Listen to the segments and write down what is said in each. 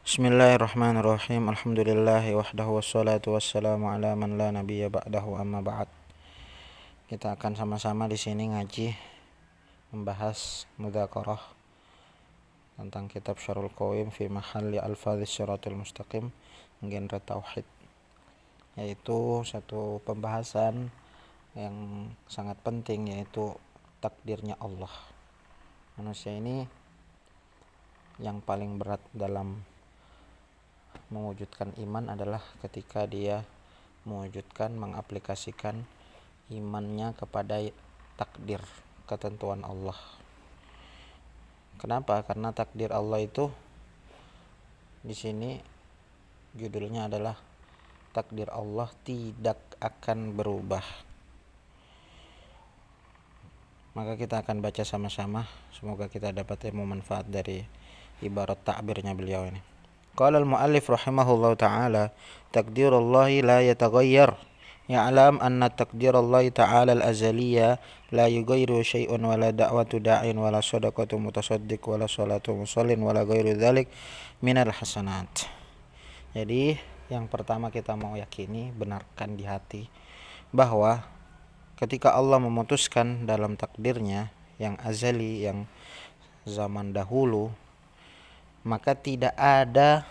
Bismillahirrahmanirrahim. Alhamdulillahi wahdahu wassalatu wassalamu ala man la nabiyya ba'dahu amma ba'd. Kita akan sama-sama di sini ngaji membahas mudzakarah tentang kitab Syarhul Qawim fi mahalli alfadhis siratal mustaqim genre tauhid, yaitu satu pembahasan yang sangat penting, yaitu takdirnya Allah. Manusia ini yang paling berat dalam mewujudkan iman adalah ketika dia mewujudkan, mengaplikasikan imannya kepada takdir, ketentuan Allah. Kenapa? Karena takdir Allah itu di sini judulnya adalah takdir Allah tidak akan berubah. Maka kita akan baca sama-sama, semoga kita dapat ilmu manfaat dari ibarat takbirnya beliau ini. Qala al-muallif rahimahullahu ta'ala, takdirullahi la yataghayyar. Ya'lam anna takdirallahi ta'ala al-azaliyya la yughayyiru syai'un wa la da'watu da'in wa la sadaqatu mutasaddiq wa la salatu musallin wa la ghairu dzalik minal hasanat. Jadi yang pertama kita mau yakini, benarkan di hati bahwa ketika Allah memutuskan dalam takdirnya yang azali, yang zaman dahulu, maka tidak ada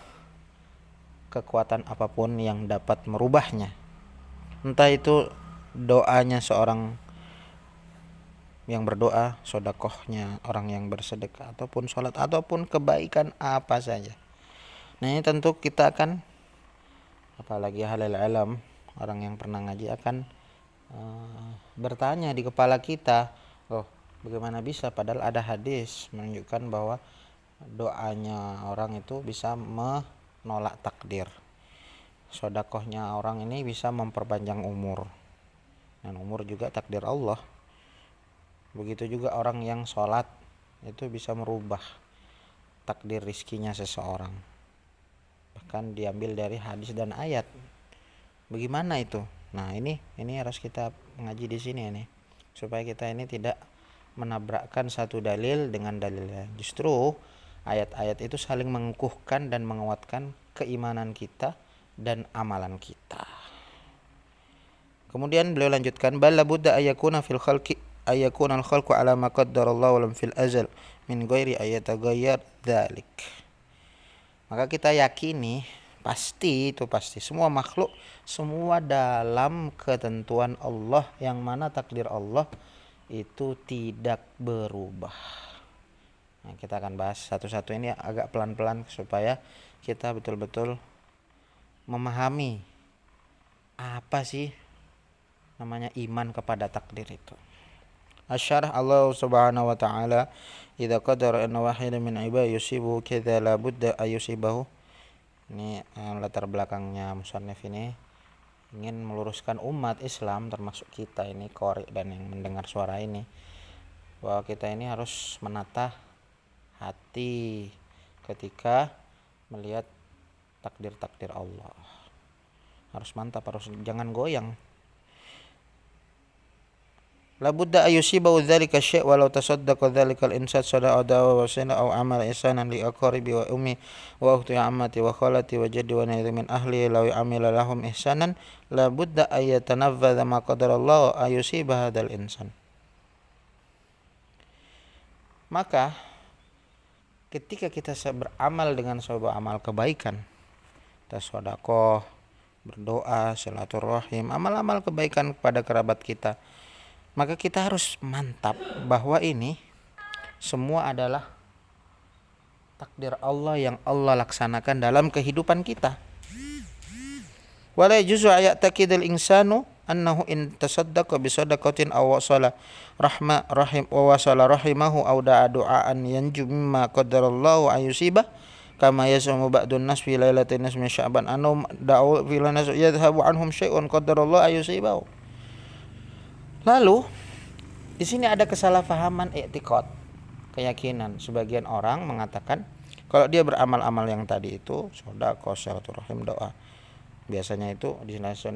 kekuatan apapun yang dapat merubahnya. Entah itu doanya seorang yang berdoa, sedekahnya orang yang bersedekah, ataupun sholat, ataupun kebaikan apa saja. Nah, ini tentu kita akan, apalagi halal alam, orang yang pernah ngaji akan bertanya di kepala kita, bagaimana bisa, padahal ada hadis menunjukkan bahwa doanya orang itu bisa menolak takdir, sedekahnya orang ini bisa memperpanjang umur, dan umur juga takdir Allah. Begitu juga orang yang sholat itu bisa merubah takdir rizkinya seseorang, bahkan diambil dari hadis dan ayat. Bagaimana itu? Nah, ini harus kita mengaji di sini ini, supaya kita ini tidak menabrakkan satu dalil dengan dalilnya. Justru ayat-ayat itu saling mengukuhkan dan menguatkan keimanan kita dan amalan kita. Kemudian beliau lanjutkan, bal labudda ayakuna fil khalqi ayakuna al-khalqu ala ma qaddarallahu lam fil azal min ghairi ayataghayyar dzalik. Maka kita yakini pasti semua makhluk, semua dalam ketentuan Allah, yang mana takdir Allah itu tidak berubah. Nah, kita akan bahas satu-satu ini agak pelan-pelan supaya kita betul-betul memahami apa sih namanya iman kepada takdir itu. Asyarah Allah subhanahu wa ta'ala, idza qadara anna wahidan min ibadihi yusibuhu kadza la budda ayusibahu. Ini latar belakangnya musannif ini ingin meluruskan umat Islam, termasuk kita ini qari dan yang mendengar suara ini, bahwa kita ini harus menata hati ketika melihat takdir-takdir Allah. Harus mantap, harus jangan goyang. La budda ayusibahu dzalika syai' walau tasaddaqa dzalikal insan sadaqa dawa wa sana aw amala ihsanan li aqaribi wa ummi wa ukhti ammati wa khalati wa jaddi wa nayri min ahli law amila lahum ihsanan la budda ayatanafadha ma qadarallahu ayusiba hadzal insan. Maka ketika kita beramal dengan sebuah amal kebaikan, kita sedekah, berdoa, silaturahim, amal-amal kebaikan kepada kerabat kita, maka kita harus mantap bahwa ini semua adalah takdir Allah yang Allah laksanakan dalam kehidupan kita. Wala yajuzu ayataqidul insanu annahu in tasaddaqa bi sadaqatin aw wasala rahim wa wasala rahimahu aw da'a du'aan yanju mimma qadarallahu ayusiba kama yasumu ba'dun nas fi lailatin nas min sya'ban annahum da'u fi lanas yadhhabu anhum syai'un qadarallahu ayusibahu. Lalu di sini ada kesalahpahaman i'tiqad, keyakinan. Sebagian orang mengatakan kalau dia beramal-amal yang tadi itu, sedekah, silaturahim, doa, biasanya itu di nasu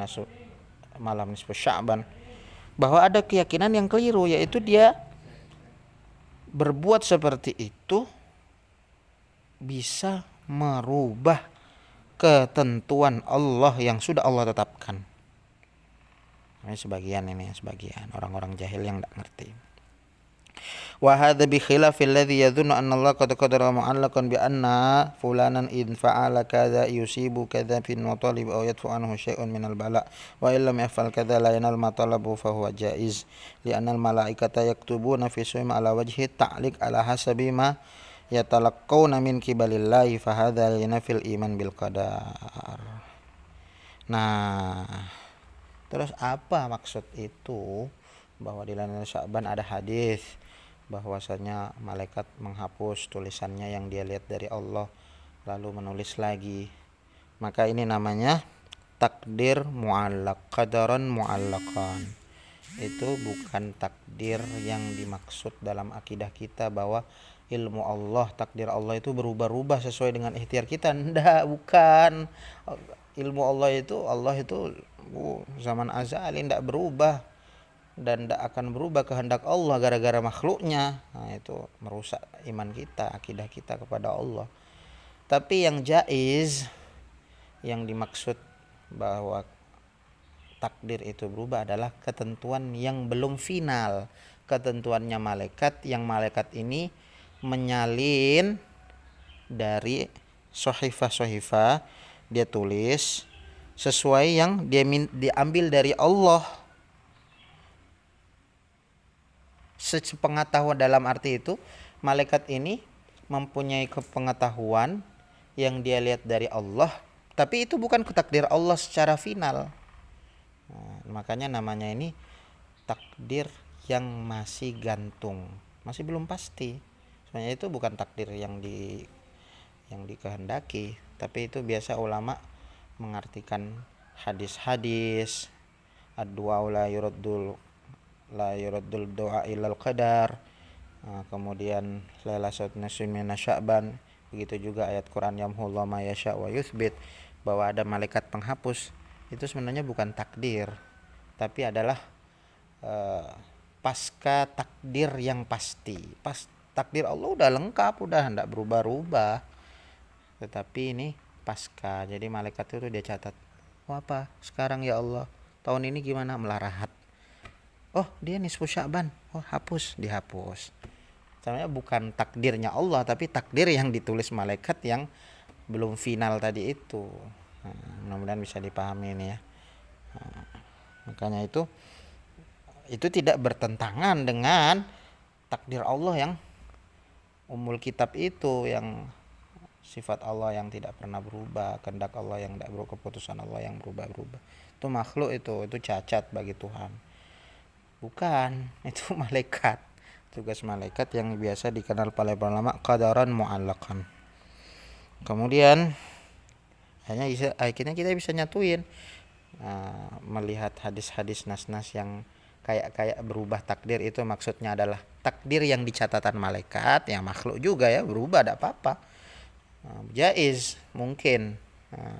malam nisfu Sya'ban, bahwa ada keyakinan yang keliru, yaitu dia berbuat seperti itu bisa merubah ketentuan Allah yang sudah Allah tetapkan. Ini sebagian orang-orang jahil yang tidak ngerti. Wa hadza bi khilafil ladzi yadhunnu anna Allah qad qadara mu'allaqan bi anna fulanan in fa'ala kadza yusibu kadza fi matalib aw yadfu anhu syai'un minal bala wa illam yaf'al kadza la yanal matalabu fa huwa jaiz li anna al malaikata yaktubuna fi sumi ala wajhi ta'liq ala hasabi ma yatalaqqawna min qibalillahi fa hadza yanafil iman bil qadar. Nah, terus apa maksud itu? Bahwa di Lailatul Sya'ban ada hadis bahwasanya malaikat menghapus tulisannya yang dia lihat dari Allah lalu menulis lagi. Maka ini namanya takdir mu'allaq, qadaran mu'allaqan. Itu bukan takdir yang dimaksud dalam akidah kita bahwa ilmu Allah, takdir Allah itu berubah-ubah sesuai dengan ikhtiar kita. Enggak, bukan. Ilmu Allah itu zaman azali tidak berubah dan tidak akan berubah kehendak Allah gara-gara makhluknya. Nah, itu merusak iman kita, akidah kita kepada Allah. Tapi yang jaiz, yang dimaksud bahwa takdir itu berubah adalah ketentuan yang belum final. Ketentuannya malaikat, yang malaikat ini menyalin dari sohifah-sohifah, dia tulis sesuai yang dia diambil dari Allah. Sepengetahuan dalam arti itu, malaikat ini mempunyai kepengetahuan yang dia lihat dari Allah, tapi itu bukan takdir Allah secara final. Nah, makanya namanya ini takdir yang masih gantung, masih belum pasti. Sebenarnya itu bukan takdir yang dikehendaki, tapi itu biasa ulama mengartikan hadis-hadis ad-du'a la yuraddul doa ilal qadar. Kemudian lailatul nisfi min Sya'ban, begitu juga ayat Quran yamhullahu ma yasha wa yuthbit, bahwa ada malaikat penghapus. Itu sebenarnya bukan takdir, tapi adalah pasca takdir yang pasti. Takdir Allah udah lengkap, udah enggak berubah-ubah, tetapi ini pasca. Jadi malaikat itu dia catat, oh apa sekarang ya Allah, tahun ini gimana, melarahat. Oh dia nisfu Sya'ban, oh dihapus. Sebenarnya bukan takdirnya Allah, tapi takdir yang ditulis malaikat yang belum final tadi itu. Mudah-mudahan bisa dipahami ini ya. Makanya itu tidak bertentangan dengan takdir Allah yang umul kitab itu, yang sifat Allah yang tidak pernah berubah, kehendak Allah yang tidak berubah, keputusan Allah yang berubah-ubah. Itu makhluk, itu cacat bagi Tuhan. Bukan, itu malaikat. Tugas malaikat yang biasa dikenal para ulama qadaran mu'allaqan. Kemudian akhirnya kita bisa nyatuin, melihat hadis-hadis nas-nas yang kayak berubah takdir, itu maksudnya adalah takdir yang di catatan malaikat, yang makhluk juga ya berubah, tidak apa-apa, jaiz mungkin,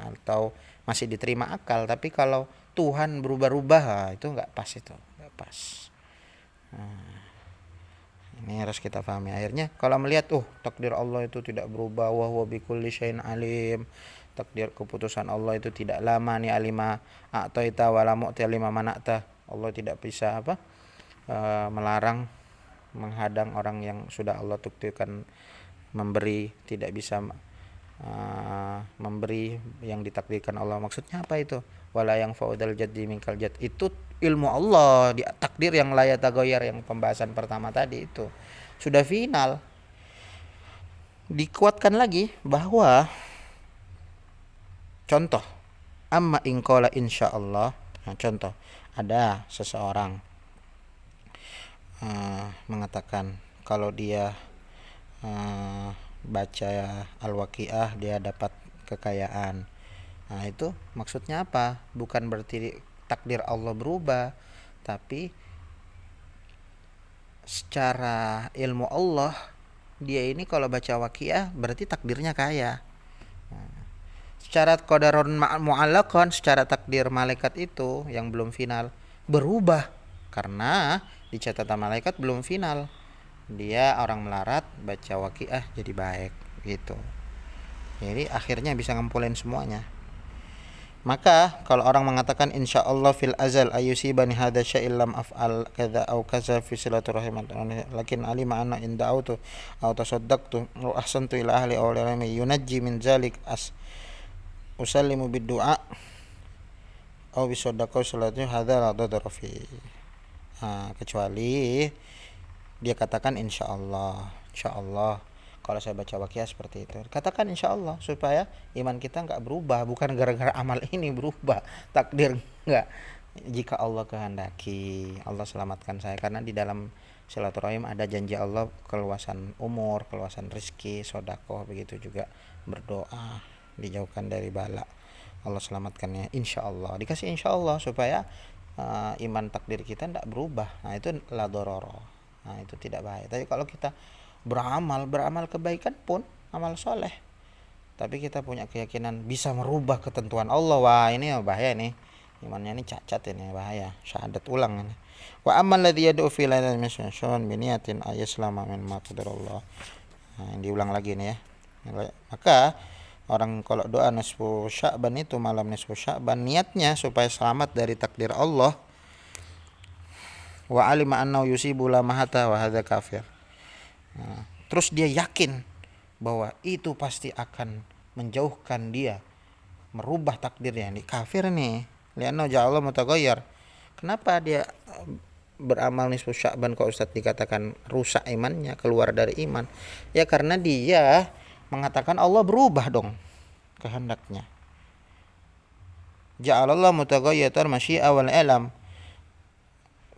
atau masih diterima akal. Tapi kalau Tuhan berubah-ubah, itu nggak pas, ini harus kita pahami. Akhirnya kalau melihat takdir Allah itu tidak berubah, wa huwa bikulli syai'in alim, takdir keputusan Allah itu tidak lama nih alima a'taita wa la mu'ti lima mana'ta. Allah tidak bisa melarang, menghadang orang yang sudah Allah takdirkan memberi, tidak bisa memberi yang ditakdirkan Allah. Maksudnya apa itu? Wala yang faudal jaddi minkal jad, itu ilmu Allah di takdir yang la yataghayyar, yang pembahasan pertama tadi itu sudah final. Dikuatkan lagi bahwa contoh amma in qala insyaallah. Nah, contoh ada seseorang mengatakan kalau dia baca Al-Waqiah dia dapat kekayaan. Nah, itu maksudnya apa? Bukan berarti takdir Allah berubah, tapi secara ilmu Allah, dia ini kalau baca Waqiah berarti takdirnya kaya. Secara qadarun mu'allaqan, secara takdir malaikat itu yang belum final berubah karena di catatan malaikat belum final. Dia orang melarat, baca Waqiah jadi baik gitu. Jadi akhirnya bisa ngumpulin semuanya. Maka kalau orang mengatakan insyaallah fil azal ayusibani hadza syai'in lam af'al kadza au kaza fi silaturahim lakin alima anna in da'autu aw tasaddaqtu aw ahsantu ila ahli aw ilmi yunajji min zalik as usallimu bid du'a aw bi sadaqah salatu hadza la dadara fi. Kecuali dia katakan insyaallah, insyaallah. Kalau saya baca waqiah seperti itu, katakan insyaallah supaya iman kita nggak berubah, bukan gara-gara amal ini berubah takdir, nggak. Jika Allah kehendaki, Allah selamatkan saya, karena di dalam silaturahim ada janji Allah keluasan umur, keluasan rezeki, sedekah, begitu juga berdoa dijauhkan dari bala, Allah selamatkannya insyaallah, dikasih insyaallah supaya iman takdir kita tidak berubah. Nah itu la dororo, nah itu tidak bahaya. Tapi kalau kita beramal kebaikan pun amal soleh, tapi kita punya keyakinan bisa merubah ketentuan Allah, wah ini bahaya nih, imannya ini cacat, ini bahaya, syahadat ulang ini. Wa amman ladzi yad'u fi lailatin min biniyatin ayaslama min ma qadarallah. Nah, ini diulang lagi nih ya. Maka orang kalau doa nisfu Sya'ban itu, malam nisfu Sya'ban, niatnya supaya selamat dari takdir Allah. Wa alima annahu yusibu la mahata wa hadza kafir. Nah, terus dia yakin bahwa itu pasti akan menjauhkan dia, merubah takdirnya. Ini kafir nih. Lianna ja'allahu mutaghayyir. Kenapa dia beramal nisfu Sya'ban kok Ustaz dikatakan rusak imannya, keluar dari iman? Ya karena dia mengatakan Allah berubah dong kehendaknya. Ja'alallahu mutaghayyir masyi'a wal alam.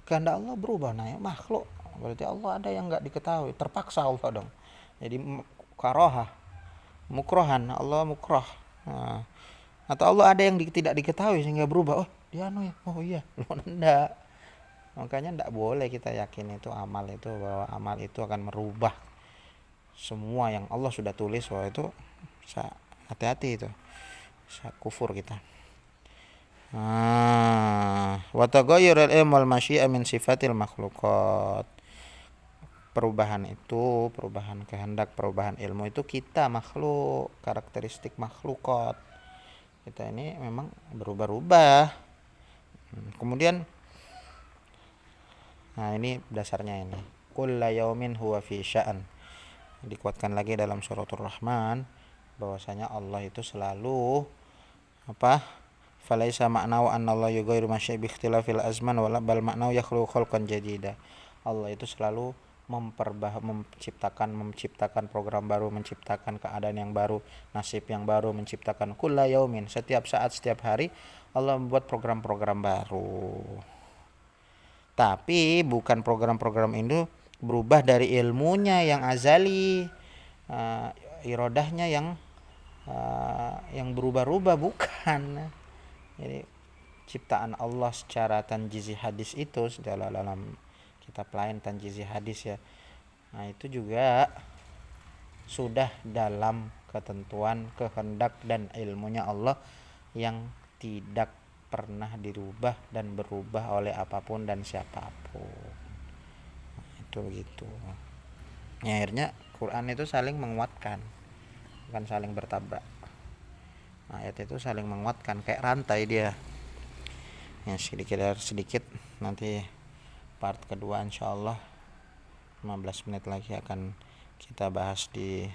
Kehendak Allah berubah, nah ya makhluk. Berarti Allah ada yang enggak diketahui, terpaksa Allah dong. Jadi karohah, mukrohan, Allah mukroh. Nah, atau Allah ada yang tidak diketahui sehingga berubah. Oh dia anu ya, oh iya, enggak. Makanya enggak boleh kita yakin itu amal itu, bahwa amal itu akan merubah semua yang Allah sudah tulis. Wah itu hati-hati itu, bisa kufur kita. Wa taghayyurul ilm wal masyi'a min sifatil makhluqat. Perubahan itu, perubahan kehendak, perubahan ilmu itu kita makhluk, karakteristik makhlukat. Kita ini memang berubah-ubah. Kemudian nah ini dasarnya ini. Kullu yaumin huwa fi sya'an. Dikuatkan lagi dalam suratul Rahman bahwasanya Allah itu selalu apa? Falaisa ma'nahu anna Allah yughayyiru ma syaa bi ikhtilafil azman wala bal ma'nahu yakhluqu khalqan jadida. Allah itu selalu menciptakan program baru, menciptakan keadaan yang baru, nasib yang baru, menciptakan kulla yaumin, setiap saat, setiap hari Allah membuat program-program baru. Tapi bukan program-program itu berubah dari ilmunya yang azali, irodahnya yang berubah-ubah, bukan. Jadi ciptaan Allah secara tanjizi hadis itu dalam kitab lain tanjizi hadis ya. Nah itu juga sudah dalam ketentuan, kehendak dan ilmunya Allah yang tidak pernah dirubah dan berubah oleh apapun dan siapapun. Nah, itu begitu. Ya, akhirnya Quran itu saling menguatkan, bukan saling bertabrak. Ayat itu saling menguatkan kayak rantai dia. Ya sedikit nanti part kedua insyaallah 15 menit lagi akan kita bahas di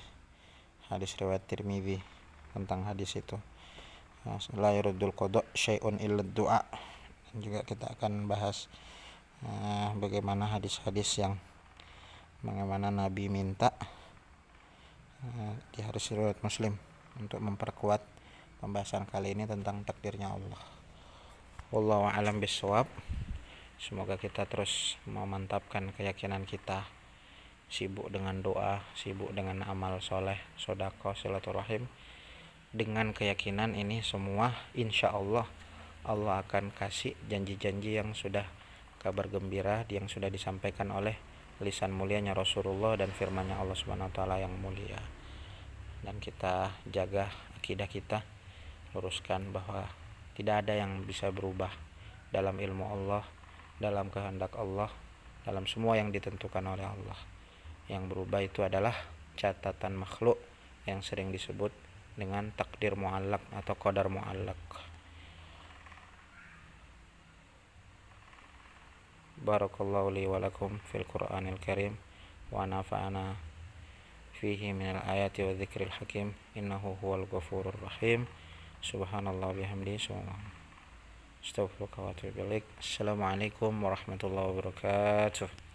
hadis riwayat Tirmidzi tentang hadis itu. La yuruddul qada syai'un illa du'a. Dan juga kita akan bahas bagaimana hadis-hadis yang bagaimana Nabi minta di hadis riwayat Muslim untuk memperkuat pembahasan kali ini tentang takdirnya Allah. Wallahu a'lam bishawab. Semoga kita terus memantapkan keyakinan kita, sibuk dengan doa, sibuk dengan amal soleh, sedekah, silaturahim, dengan keyakinan ini semua insya Allah Allah akan kasih janji-janji yang sudah kabar gembira yang sudah disampaikan oleh lisan mulianya Rasulullah dan firman-Nya Allah Subhanahu wa taala yang mulia. Dan kita jaga akidah kita, luruskan bahwa tidak ada yang bisa berubah dalam ilmu Allah, dalam kehendak Allah, dalam semua yang ditentukan oleh Allah. Yang berubah itu adalah catatan makhluk yang sering disebut dengan takdir muallaq atau qadar muallaq. Barakallahu li wa lakum fil Qur'anil Karim wa nafa'ana fihi minal ayati wa dzikril hakim innahu huwal ghafurur rahim. Subhanallah bihamdi astaghfiruka wa atubu ilaik. Assalamualaikum warahmatullahi wabarakatuh.